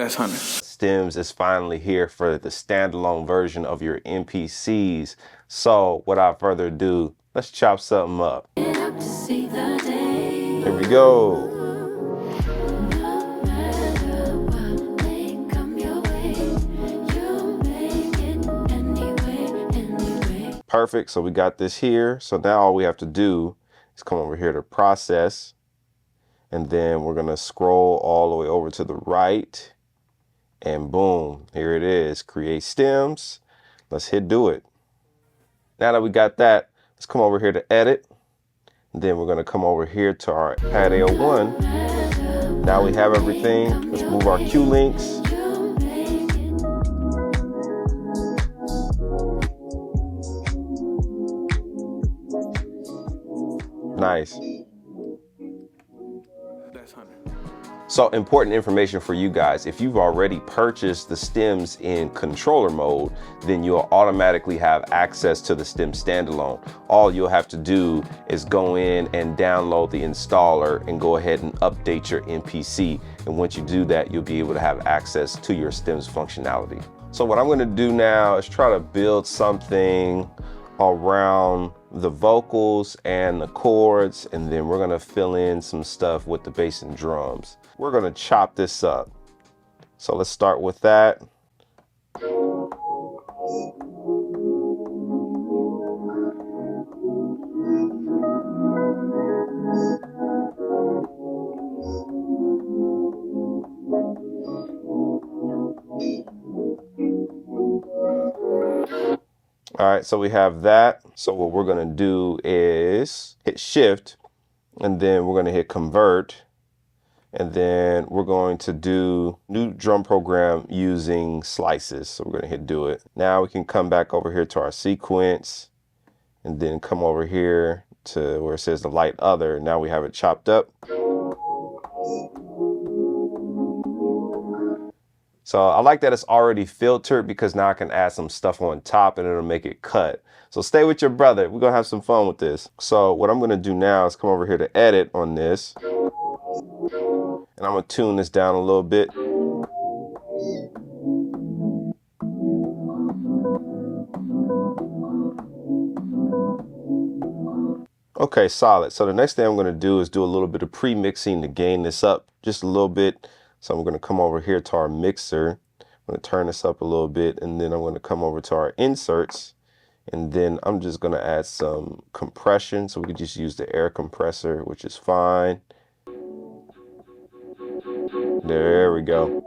That's 100. Stems is finally here for the standalone version of your MPCs. So without further ado, let's chop something up. Here we go. Perfect, so we got this here. So now all we have to do is come over here to process, and then we're gonna scroll all the way over to the right, and boom, here it is, create stems. Let's hit do it. Now that we got that, let's come over here to edit. And then we're gonna come over here to our patio one. Now we have everything. Let's move our cue links. Nice. So important information for you guys. If you've already purchased the stems in controller mode, then you'll automatically have access to the stem standalone. All you'll have to do is go in and download the installer and go ahead and update your MPC. And once you do that, you'll be able to have access to your stems functionality. So what I'm gonna do now is try to build something around the vocals and the chords, and then we're gonna fill in some stuff with the bass and drums. We're gonna chop this up. So let's start with that. All right, so we have that. So what we're gonna do is hit shift, and then we're gonna hit convert, and then we're going to do new drum program using slices. So we're gonna hit do it. Now we can come back over here to our sequence, and then come over here to where it says the light other. Now we have it chopped up. So I like that it's already filtered, because now I can add some stuff on top and it'll make it cut. So stay with your brother. We're gonna have some fun with this. So what I'm gonna do now is come over here to edit on this. And I'm gonna tune this down a little bit. Okay, solid. So the next thing I'm gonna do is do a little bit of pre-mixing to gain this up just a little bit. So I'm gonna come over here to our mixer. I'm gonna turn this up a little bit, and then I'm gonna come over to our inserts, and then I'm just gonna add some compression. So we can just use the air compressor, which is fine. There we go.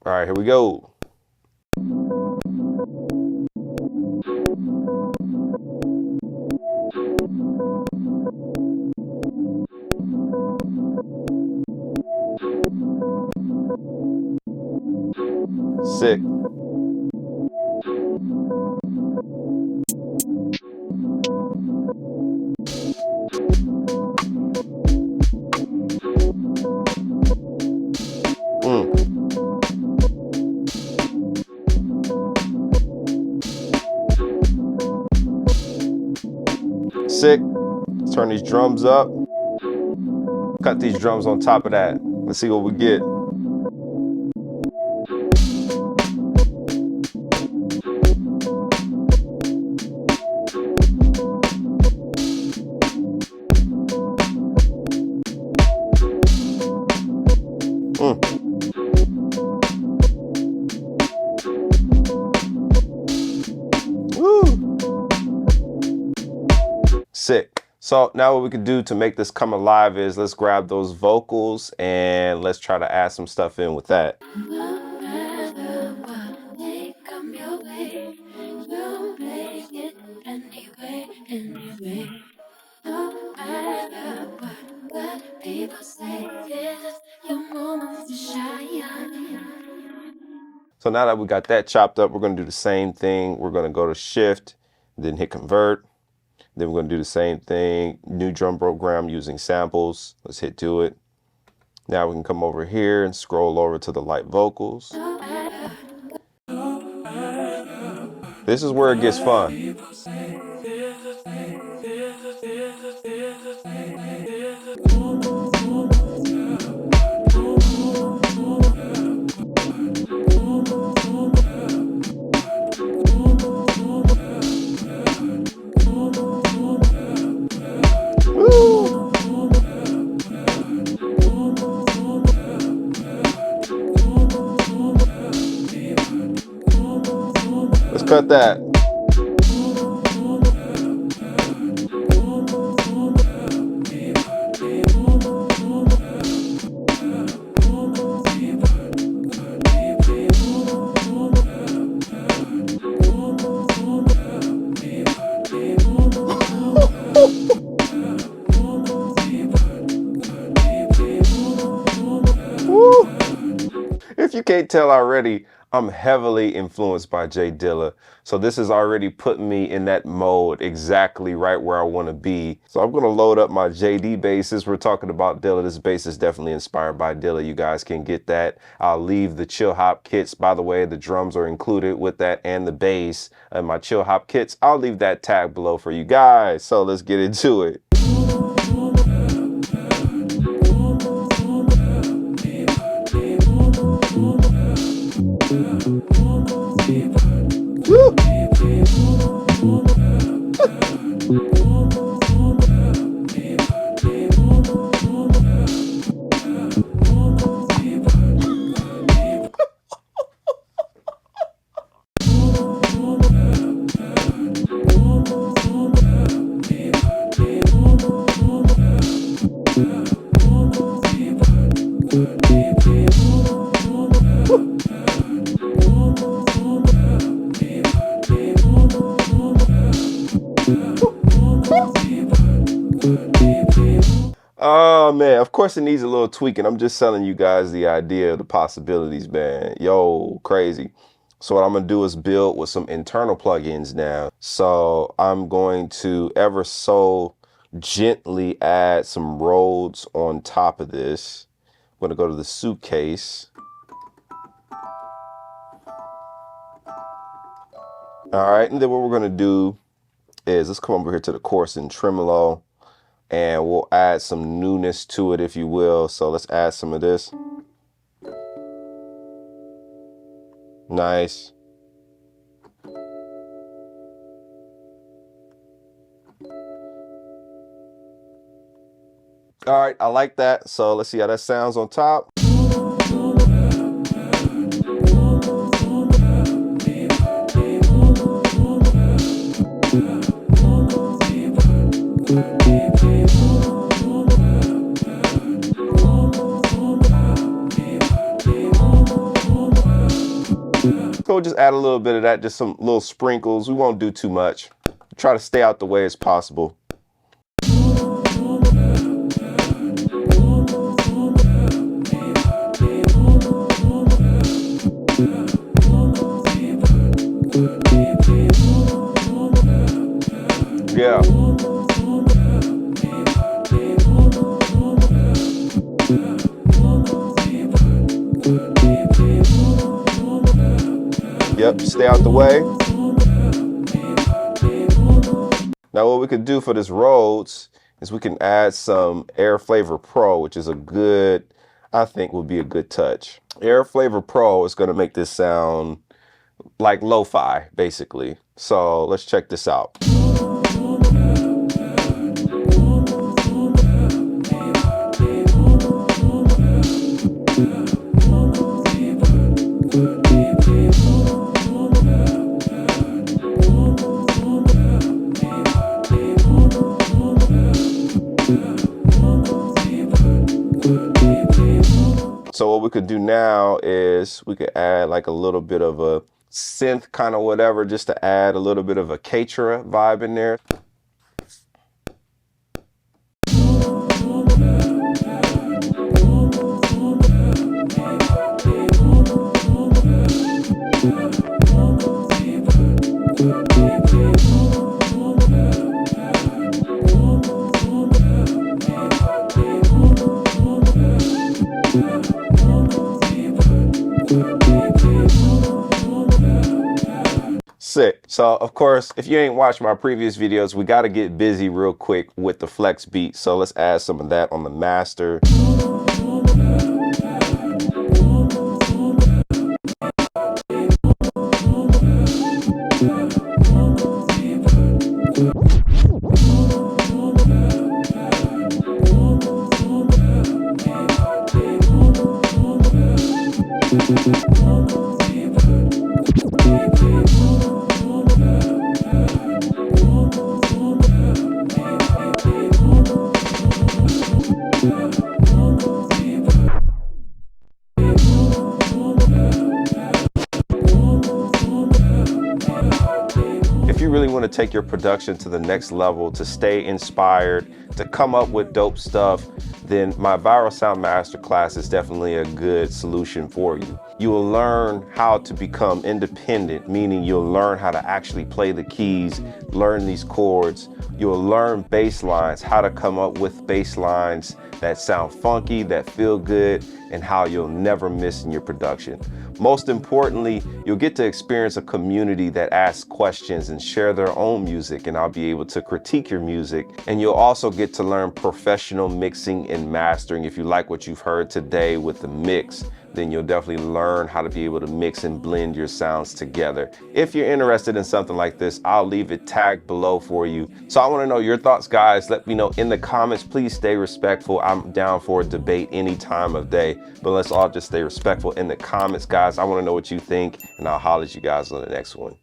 All right, here we go. Sick. Sick. Let's turn these drums up. Cut these drums on top of that. Let's see what we get. Sick. So now what we could do to make this come alive is let's grab those vocals and let's try to add some stuff in with that. So now that we got that chopped up, we're going to do the same thing. We're going to go to shift, then hit convert. Then we're going to do the same thing, new drum program using samples. Let's hit do it. Now we can come over here and scroll over to the light vocals. This is where it gets fun. cut that. If you can't tell already, I'm heavily influenced by Jay Dilla. So this is already putting me in that mode exactly right where I want to be. So I'm going to load up my JD basses. We're talking about Dilla. This bass is definitely inspired by Dilla. You guys can get that. I'll leave the chill hop kits. By the way, the drums are included with that and the bass and my chill hop kits. I'll leave that tag below for you guys. So let's get into it. Woo! Oh man, of course it needs a little tweaking. I'm just telling you guys the idea of the possibilities, man. Yo, crazy. So what I'm gonna do is build with some internal plugins now. So I'm going to ever so gently add some Rhodes on top of this. I'm gonna go to the suitcase. All right, and then what we're gonna do is let's come over here to the chorus and tremolo. And we'll add some newness to it, if you will. So let's add some of this. Nice. All right, I like that. So let's see how that sounds on top. So we'll just add a little bit of that, just some little sprinkles. We won't do too much. Try to stay out the way as possible. Yeah. Yep, stay out the way. Now what we could do for this Rhodes is we can add some Air Flavor Pro, which is a good, I think would be a good touch. Air Flavor Pro is going to make this sound like lo-fi, basically. So let's check this out. So what we could do now is we could add like a little bit of a synth kind of whatever, just to add a little bit of a Katra vibe in there. Sick. So of course, if you ain't watched my previous videos, we got to get busy real quick with the flex beat. So let's add some of that on the master. to take your production to the next level, to stay inspired, to come up with dope stuff, then my Viral Sound Masterclass is definitely a good solution for you. You will learn how to become independent, meaning you'll learn how to actually play the keys, learn these chords. You'll learn bass lines, how to come up with bass lines that sound funky, that feel good, and how you'll never miss in your production. Most importantly, you'll get to experience a community that asks questions and share their own music, and I'll be able to critique your music. And you'll also get to learn professional mixing and mastering. If you like what you've heard today with the mix, then you'll definitely learn how to be able to mix and blend your sounds together. If you're interested in something like this, I'll leave it tagged below for you. So I want to know your thoughts, guys. Let me know in the comments. Please stay respectful. I'm down for a debate any time of day, but let's all just stay respectful in the comments, guys. I want to know what you think, and I'll holler at you guys on the next one.